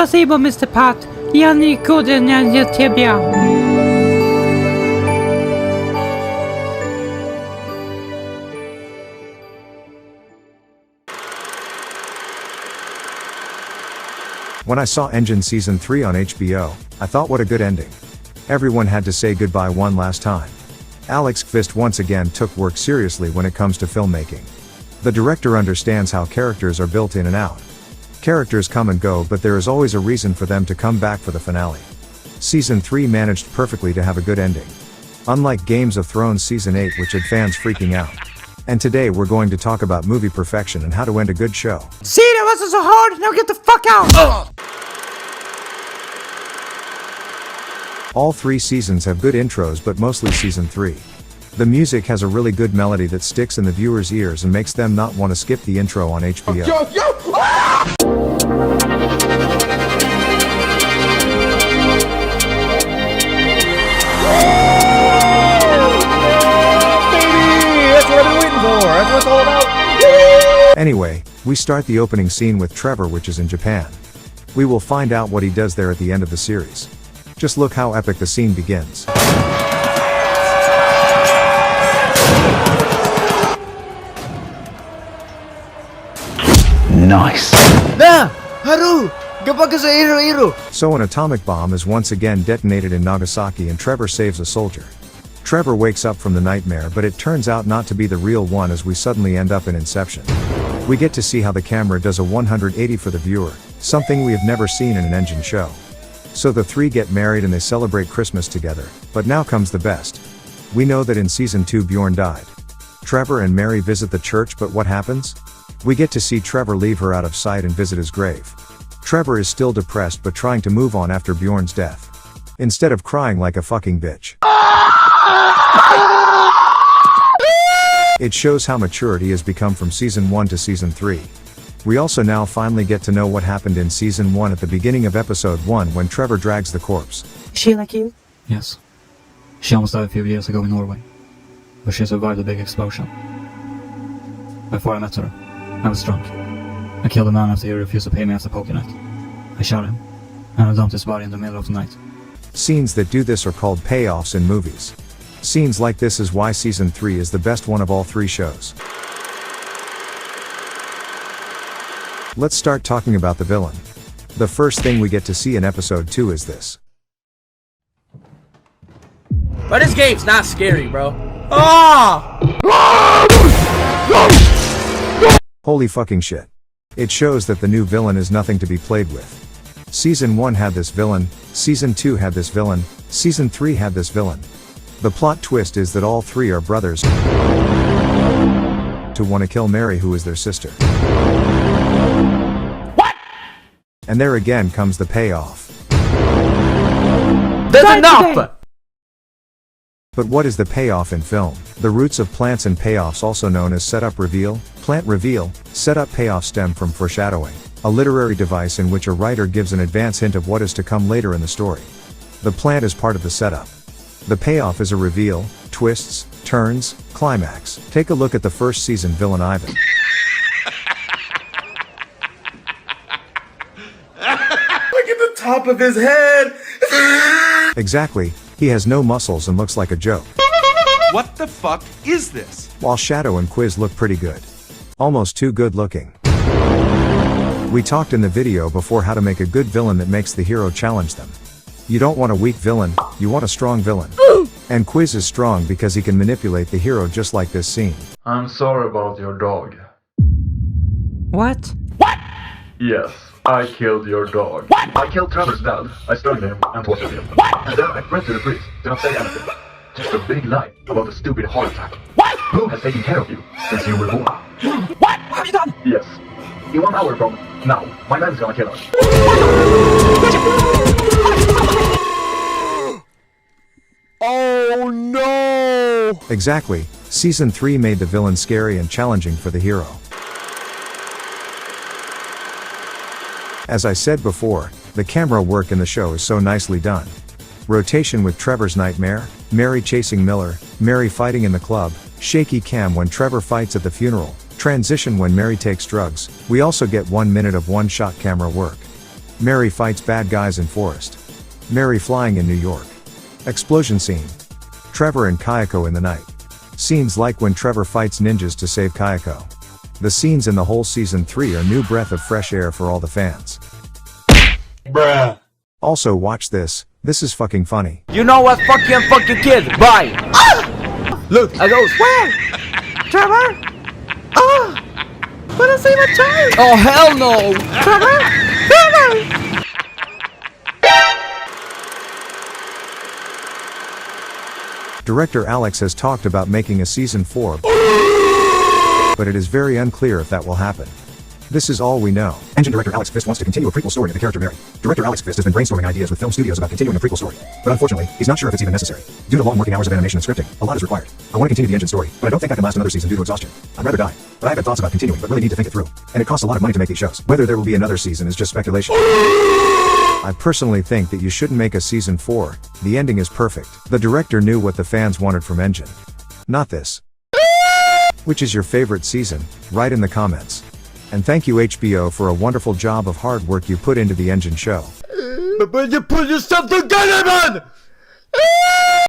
Спасибо, Mr. Pat. Я никуда не тебя. When I saw Engine Season 3 on HBO, I thought what a good ending. Everyone had to say goodbye one last time. Alex Kvist once again took work seriously when it comes to filmmaking. The director understands how characters are built in and out. Characters come and go, but there is always a reason for them to come back for the finale. Season 3 managed perfectly to have a good ending. Unlike Games of Thrones Season 8, which had fans freaking out. And today we're going to talk about movie perfection and how to end a good show. See, that wasn't so hard. Now get the fuck out. All 3 seasons have good intros, but mostly Season 3. The music has a really good melody that sticks in the viewer's ears and makes them not want to skip the intro on HBO. That's what it's all about. Anyway, we start the opening scene with Trevor, which is in Japan. We will find out what he does there at the end of the series. Just look how epic the scene begins. Nice. So an atomic bomb is once again detonated in Nagasaki and Trevor saves a soldier. Trevor wakes up from the nightmare, but it turns out not to be the real one as we suddenly end up in Inception. We get to see how the camera does a 180 for the viewer, something we have never seen in an Engine show. So the 3 get married and they celebrate Christmas together, but now comes the best. We know that in Season 2 Bjorn died. Trevor and Mary visit the church, but what happens? We get to see Trevor leave her out of sight and visit his grave. Trevor is still depressed but trying to move on after Bjorn's death. Instead of crying like a fucking bitch. It shows how maturity has become from Season 1 to Season 3. We also now finally get to know what happened in Season 1 at the beginning of Episode 1 when Trevor drags the corpse. Is she like you? Yes. She almost died a few years ago in Norway. But she survived a big explosion. Before I met her, I was drunk. I killed a man after he refused to pay me after poking it. I shot him, and I dumped his body in the middle of the night. Scenes that do this are called payoffs in movies. Scenes like this is why Season 3 is the best one of all 3 shows. Let's start talking about the villain. The first thing we get to see in Episode 2 is this. But this game's not scary, bro. Ah! Holy fucking shit. It shows that the new villain is nothing to be played with. Season 1 had this villain, Season 2 had this villain, Season 3 had this villain. The plot twist is that all 3 are brothers to want to kill Mary, who is their sister. What? And there again comes the payoff. That's enough! But what is the payoff in film? The roots of plants and payoffs, also known as setup reveal, plant reveal, setup payoff, stem from foreshadowing, a literary device in which a writer gives an advance hint of what is to come later in the story. The plant is part of the setup. The payoff is a reveal, twists, turns, climax. Take a look at the first season villain Ivan. Look at the top of his head. Exactly, he has no muscles and looks like a joke. What the fuck is this? While Shadow and Quiz look pretty good. Almost too good looking. We talked in the video before how to make a good villain that makes the hero challenge them. You don't want a weak villain, you want a strong villain. And Quiz is strong because he can manipulate the hero just like this scene. I'm sorry about your dog. What? Yes, I killed your dog. I killed Trevor's dad. I strangled him and tortured him. And then I went to the priest to not say anything. Just a big lie about a stupid heart attack. Who has taken care of you since you were born? What have you done? Yes. In 1 hour from now, my man's gonna kill us. Oh no! Exactly, Season 3 made the villain scary and challenging for the hero. As I said before, the camera work in the show is so nicely done. Rotation with Trevor's nightmare, Mary chasing Miller, Mary fighting in the club, shaky cam when Trevor fights at the funeral, transition when Mary takes drugs. We also get 1 minute of one-shot camera work. Mary fights bad guys in forest. Mary flying in New York. Explosion scene. Trevor and Kayako in the night. Scenes like when Trevor fights ninjas to save Kayako. The scenes in the whole season 3 are new breath of fresh air for all the fans. Bruh. Also watch this is fucking funny. You know what? Fuck your kid. Bye. Look, I goes, where? Trevor? Wanna see my child? Oh, hell no. Trevor? Trevor! Director Alex has talked about making a season 4, but it is very unclear if that will happen. This is all we know. Engine director Alex Kvist wants to continue a prequel story of the character Mary. Director Alex Kvist has been brainstorming ideas with film studios about continuing a prequel story, but unfortunately, he's not sure if it's even necessary. Due to long working hours of animation and scripting, a lot is required. I want to continue the engine story, but I don't think I can last another season due to exhaustion. I'd rather die. But I have had thoughts about continuing, but really need to think it through. And it costs a lot of money to make these shows. Whether there will be another season is just speculation. I personally think that you shouldn't make a season 4. The ending is perfect. The director knew what the fans wanted from Engine. Not this. Which is your favorite season? Write in the comments. And thank you HBO for a wonderful job of hard work you put into the Engine show. But when you put yourself together, man!